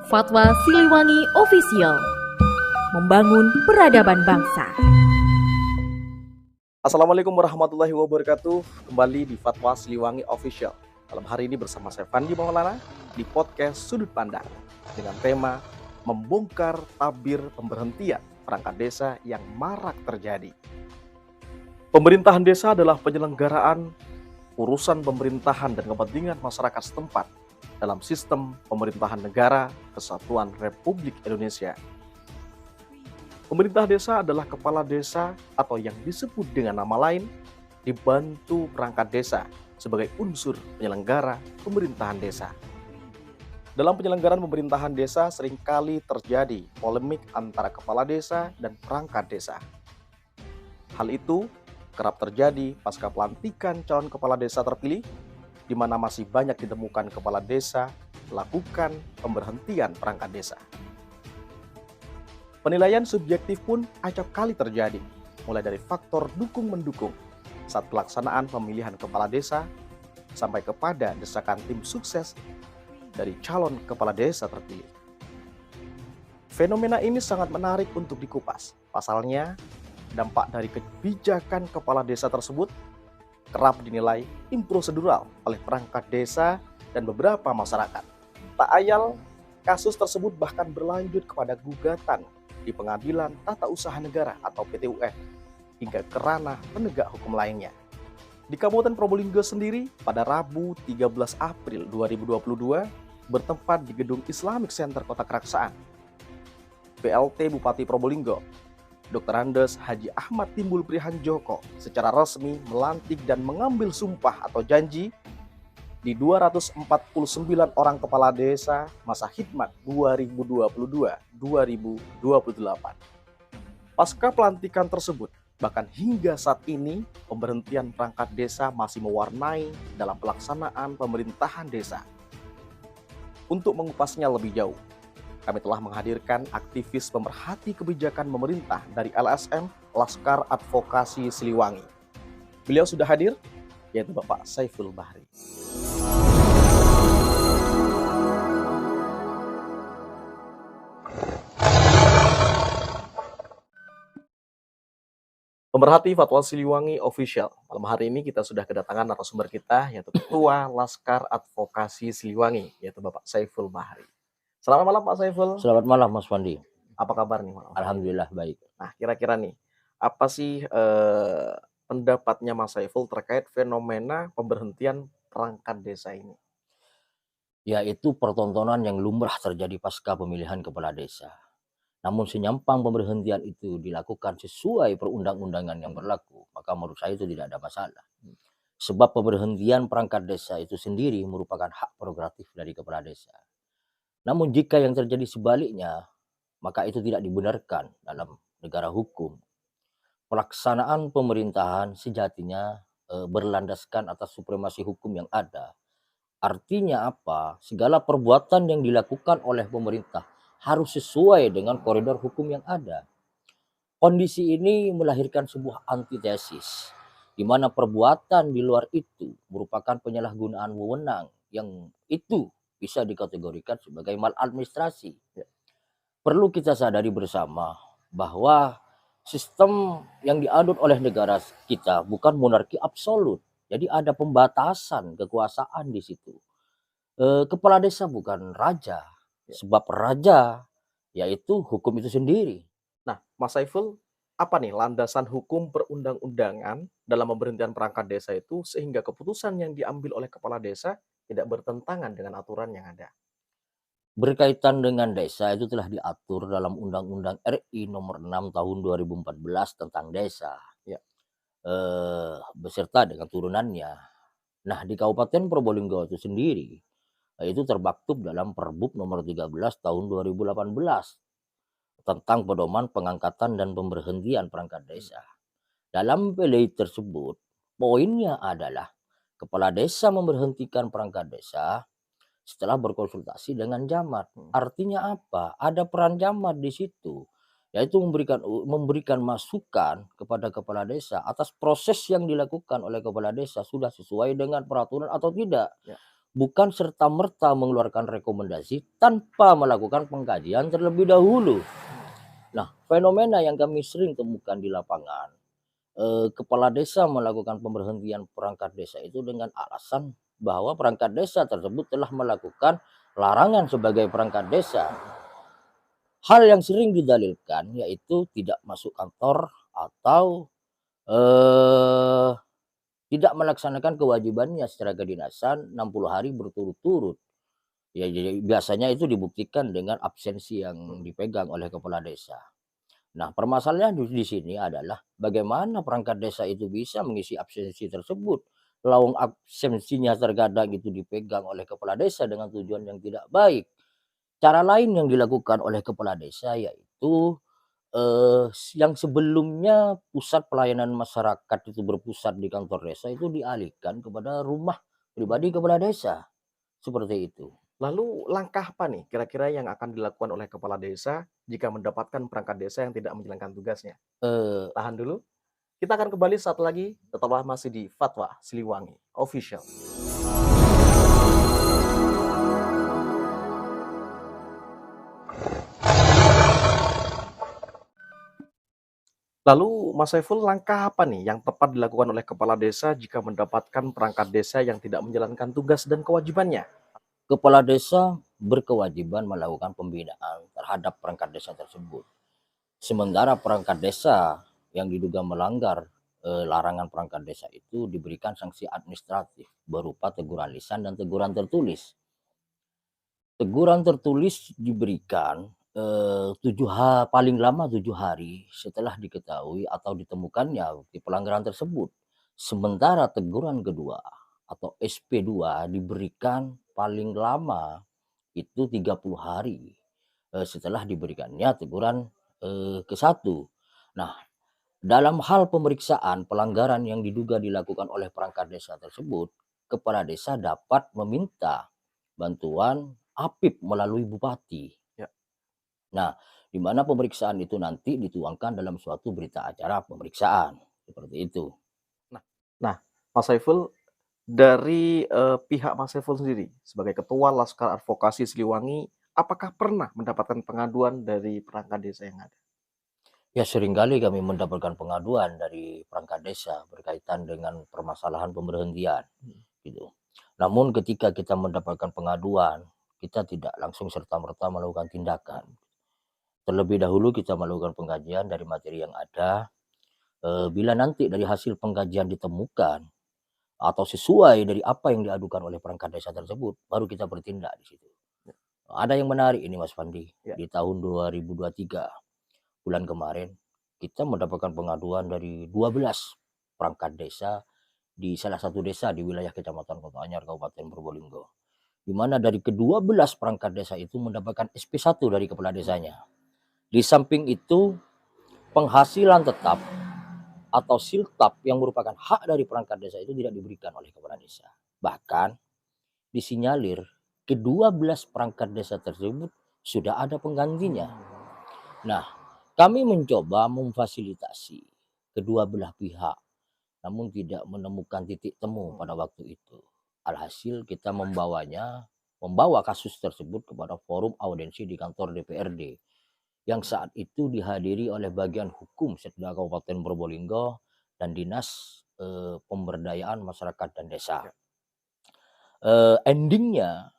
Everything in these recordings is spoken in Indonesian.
Fatwa Siliwangi Official, membangun peradaban bangsa. Assalamualaikum warahmatullahi wabarakatuh. Kembali di Fatwa Siliwangi Official. Malam hari ini bersama saya Fandi Maulana di podcast Sudut Pandang dengan tema membongkar tabir pemberhentian perangkat desa yang marak terjadi. Pemerintahan desa adalah penyelenggaraan urusan pemerintahan dan kepentingan masyarakat setempat dalam sistem pemerintahan negara Kesatuan Republik Indonesia. Pemerintah desa adalah kepala desa atau yang disebut dengan nama lain dibantu perangkat desa sebagai unsur penyelenggara pemerintahan desa. Dalam penyelenggaraan pemerintahan desa seringkali terjadi polemik antara kepala desa dan perangkat desa. Hal itu kerap terjadi pasca pelantikan calon kepala desa terpilih, di mana masih banyak ditemukan kepala desa melakukan pemberhentian perangkat desa. Penilaian subjektif pun acap kali terjadi, mulai dari faktor dukung-mendukung saat pelaksanaan pemilihan kepala desa, sampai kepada desakan tim sukses dari calon kepala desa terpilih. Fenomena ini sangat menarik untuk dikupas. Pasalnya, dampak dari kebijakan kepala desa tersebut kerap dinilai improsedural oleh perangkat desa dan beberapa masyarakat. Tak ayal, kasus tersebut bahkan berlanjut kepada gugatan di Pengadilan Tata Usaha Negara atau PT-UN hingga ke ranah penegak hukum lainnya. Di Kabupaten Probolinggo sendiri, pada Rabu 13 April 2022, bertempat di Gedung Islamic Center Kota Keraksaan, PLT Bupati Probolinggo, Dr. Andes Haji Ahmad Timbul Prihanjoko secara resmi melantik dan mengambil sumpah atau janji di 249 orang kepala desa masa khidmat 2022-2028. Pasca pelantikan tersebut, bahkan hingga saat ini, pemberhentian perangkat desa masih mewarnai dalam pelaksanaan pemerintahan desa. Untuk mengupasnya lebih jauh, kami telah menghadirkan aktivis pemerhati kebijakan pemerintah dari LSM Laskar Advokasi Siliwangi. Beliau sudah hadir, yaitu Bapak Saiful Bahri. Pemerhati Fatwa Siliwangi Official. Malam hari ini kita sudah kedatangan narasumber kita, yaitu Ketua Laskar Advokasi Siliwangi, yaitu Bapak Saiful Bahri. Selamat malam Pak Saiful. Selamat malam Mas Fandi. Apa kabar nih malam? Alhamdulillah baik. Nah, kira-kira nih, apa sih pendapatnya Mas Saiful terkait fenomena pemberhentian perangkat desa ini? Yaitu pertontonan yang lumrah terjadi pasca pemilihan kepala desa. Namun senyampang pemberhentian itu dilakukan sesuai perundang-undangan yang berlaku, maka menurut saya itu tidak ada masalah. Sebab pemberhentian perangkat desa itu sendiri merupakan hak prerogatif dari kepala desa. Namun jika yang terjadi sebaliknya, maka itu tidak dibenarkan dalam negara hukum. Pelaksanaan pemerintahan sejatinya berlandaskan atas supremasi hukum yang ada. Artinya apa? Segala perbuatan yang dilakukan oleh pemerintah harus sesuai dengan koridor hukum yang ada. Kondisi ini melahirkan sebuah antitesis, di mana perbuatan di luar itu merupakan penyalahgunaan wewenang yang itu bisa dikategorikan sebagai maladministrasi. Perlu kita sadari bersama bahwa sistem yang dianut oleh negara kita bukan monarki absolut. Jadi ada pembatasan kekuasaan di situ. Kepala desa bukan raja, sebab raja yaitu hukum itu sendiri. Nah, Mas Saiful, apa nih landasan hukum perundang-undangan dalam pemberhentian perangkat desa itu sehingga keputusan yang diambil oleh kepala desa tidak bertentangan dengan aturan yang ada? Berkaitan dengan desa itu telah diatur dalam Undang-Undang RI nomor 6 tahun 2014 tentang desa. Ya. Beserta dengan turunannya. Nah, di Kabupaten Probolinggo itu sendiri itu termaktub dalam Perbub nomor 13 tahun 2018 tentang pedoman pengangkatan dan pemberhentian perangkat desa. Dalam PLI tersebut, poinnya adalah kepala desa memberhentikan perangkat desa setelah berkonsultasi dengan camat. Artinya apa? Ada peran camat di situ, yaitu memberikan masukan kepada kepala desa atas proses yang dilakukan oleh kepala desa sudah sesuai dengan peraturan atau tidak. Ya. bukan serta-merta mengeluarkan rekomendasi tanpa melakukan pengkajian terlebih dahulu. Nah, fenomena yang kami sering temukan di lapangan, kepala desa melakukan pemberhentian perangkat desa itu dengan alasan bahwa perangkat desa tersebut telah melakukan larangan sebagai perangkat desa. Hal yang sering didalilkan yaitu tidak masuk kantor atau eh, tidak melaksanakan kewajibannya secara kedinasan 60 hari berturut-turut. Ya, jadi biasanya itu dibuktikan dengan absensi yang dipegang oleh kepala desa. Nah, permasalahan di sini adalah bagaimana perangkat desa itu bisa mengisi absensi tersebut. Lawang absensinya terkadang itu dipegang oleh kepala desa dengan tujuan yang tidak baik. Cara lain yang dilakukan oleh kepala desa yaitu yang sebelumnya pusat pelayanan masyarakat itu berpusat di kantor desa itu dialihkan kepada rumah pribadi kepala desa, seperti itu. Lalu langkah apa nih kira-kira yang akan dilakukan oleh kepala desa jika mendapatkan perangkat desa yang tidak menjalankan tugasnya? Eee, Tahan dulu, kita akan kembali saat lagi, tetaplah masih di Fatwa Siliwangi Official. Lalu Mas Saiful, langkah apa nih yang tepat dilakukan oleh kepala desa jika mendapatkan perangkat desa yang tidak menjalankan tugas dan kewajibannya? Kepala desa berkewajiban melakukan pembinaan terhadap perangkat desa tersebut. Sementara perangkat desa yang diduga melanggar, larangan perangkat desa itu diberikan sanksi administratif berupa teguran lisan dan teguran tertulis. Teguran tertulis diberikan, 7 paling lama 7 hari setelah diketahui atau ditemukannya bukti pelanggaran tersebut. Sementara teguran kedua atau SP2 diberikan paling lama itu 30 hari, setelah diberikannya teguran, ke-1. Nah, dalam hal pemeriksaan pelanggaran yang diduga dilakukan oleh perangkat desa tersebut, kepala desa dapat meminta bantuan APIP melalui bupati. Ya. Nah, di mana pemeriksaan itu nanti dituangkan dalam suatu berita acara pemeriksaan, seperti itu. Nah, nah, Mas Saiful, dari pihak Mas Saiful sendiri sebagai Ketua Laskar Advokasi Siliwangi, apakah pernah mendapatkan pengaduan dari perangkat desa yang ada? Ya, seringkali kami mendapatkan pengaduan dari perangkat desa berkaitan dengan permasalahan pemberhentian, gitu. Namun ketika kita mendapatkan pengaduan, kita tidak langsung serta-merta melakukan tindakan. Terlebih dahulu kita melakukan pengkajian dari materi yang ada, bila nanti dari hasil pengkajian ditemukan atau sesuai dari apa yang diadukan oleh perangkat desa tersebut, baru kita bertindak di situ. Ada yang menarik ini Mas Fandi, Ya. di tahun 2023 bulan kemarin kita mendapatkan pengaduan dari 12 perangkat desa di salah satu desa di wilayah Kecamatan Kota Anyar, Kabupaten Probolinggo. Di mana dari ke-12 perangkat desa itu mendapatkan SP1 dari kepala desanya. Di samping itu, penghasilan tetap atau siltap yang merupakan hak dari perangkat desa itu tidak diberikan oleh kepala desa. Bahkan disinyalir ke-12 perangkat desa tersebut sudah ada penggantinya. Nah, kami mencoba memfasilitasi kedua belah pihak, namun tidak menemukan titik temu pada waktu itu. Alhasil kita membawa kasus tersebut kepada forum audiensi di kantor DPRD yang saat itu dihadiri oleh bagian hukum Setda Kabupaten Probolinggo dan Dinas Pemberdayaan Masyarakat dan Desa. Endingnya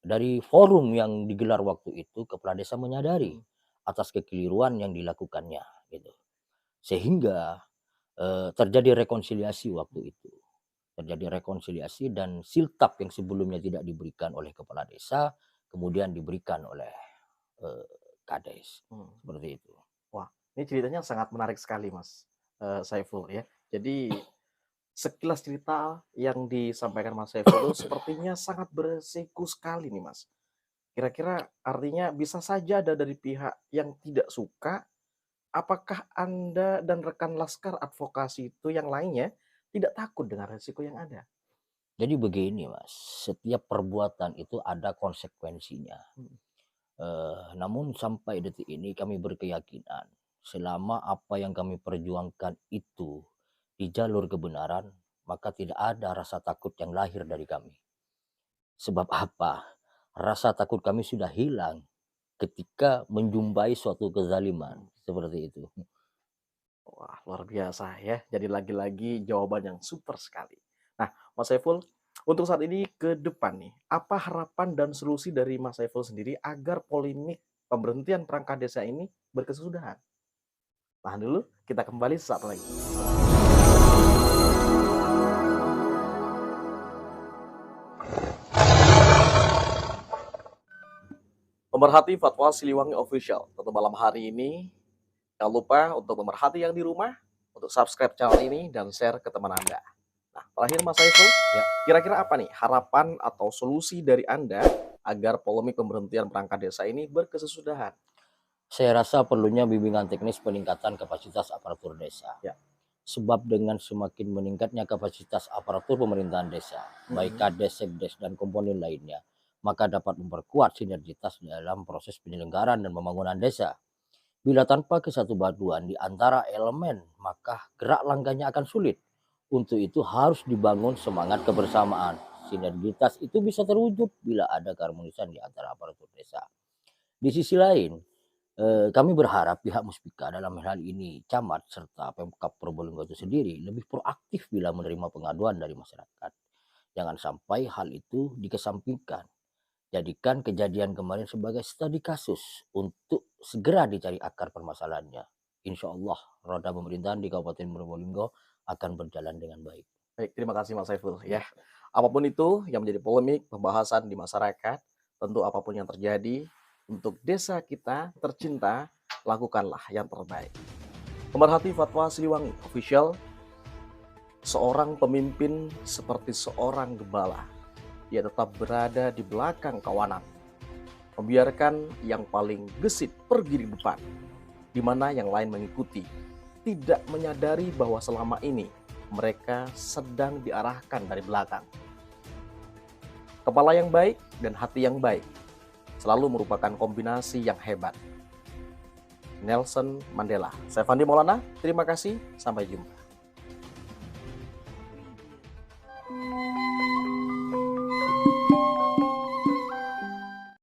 dari forum yang digelar waktu itu, kepala desa menyadari atas kekeliruan yang dilakukannya, gitu. Sehingga terjadi rekonsiliasi waktu itu. Terjadi rekonsiliasi dan siltap yang sebelumnya tidak diberikan oleh kepala desa, kemudian diberikan oleh Kades, seperti itu. Wah, ini ceritanya sangat menarik sekali Mas Saiful ya. Jadi sekilas cerita yang disampaikan Mas Saiful itu sepertinya sangat beresiko sekali nih Mas. Kira-kira artinya bisa saja ada dari pihak yang tidak suka. Apakah Anda dan rekan Laskar Advokasi itu yang lainnya tidak takut dengan resiko yang ada? Jadi begini Mas, setiap perbuatan itu ada konsekuensinya. Namun sampai detik ini kami berkeyakinan selama apa yang kami perjuangkan itu di jalur kebenaran, maka tidak ada rasa takut yang lahir dari kami. Sebab apa? Rasa takut kami sudah hilang ketika menjumpai suatu kezaliman seperti itu. Wah, luar biasa ya. Jadi lagi-lagi jawaban yang super sekali. Nah, Mas Saiful, untuk saat ini ke depan nih, apa harapan dan solusi dari Mas Saiful sendiri agar polemik pemberhentian perangkat desa ini berkesudahan? Tahan dulu, kita kembali sesaat lagi. Pemerhati Fatwa Siliwangi Official, untuk malam hari ini, jangan lupa untuk pemerhati yang di rumah, untuk subscribe channel ini dan share ke teman Anda. Nah, terakhir Mas Saiful, Ya. kira-kira apa nih harapan atau solusi dari Anda agar polemik pemberhentian perangkat desa ini berkesudahan? Saya rasa perlunya bimbingan teknis peningkatan kapasitas aparatur desa. Ya. Sebab dengan semakin meningkatnya kapasitas aparatur pemerintahan desa, baik Kades, Sekdes, dan komponen lainnya, maka dapat memperkuat sinergitas dalam proses penyelenggaraan dan pembangunan desa. Bila tanpa kesatupaduan di antara elemen, maka gerak langkahnya akan sulit. Untuk itu harus dibangun semangat kebersamaan. Sinergitas itu bisa terwujud bila ada keharmonisan di antara aparatur desa. Di sisi lain, kami berharap pihak Muspika dalam hal ini camat serta Pemkab Probolinggo itu sendiri lebih proaktif bila menerima pengaduan dari masyarakat. Jangan sampai hal itu dikesampingkan. Jadikan kejadian kemarin sebagai studi kasus untuk segera dicari akar permasalahannya. Insya Allah roda pemerintahan di Kabupaten Probolinggo akan berjalan dengan baik. Baik, terima kasih Mas Saiful ya. Apapun itu yang menjadi polemik, pembahasan di masyarakat, tentu apapun yang terjadi, untuk desa kita tercinta, lakukanlah yang terbaik. Pemerhati Fatwa Siliwangi Official, seorang pemimpin seperti seorang gembala. Ia tetap berada di belakang kawanan, membiarkan yang paling gesit pergi di depan, di mana yang lain mengikuti, tidak menyadari bahwa selama ini mereka sedang diarahkan dari belakang. Kepala yang baik dan hati yang baik selalu merupakan kombinasi yang hebat. Nelson Mandela. Saya Fandi Maulana, terima kasih, sampai jumpa.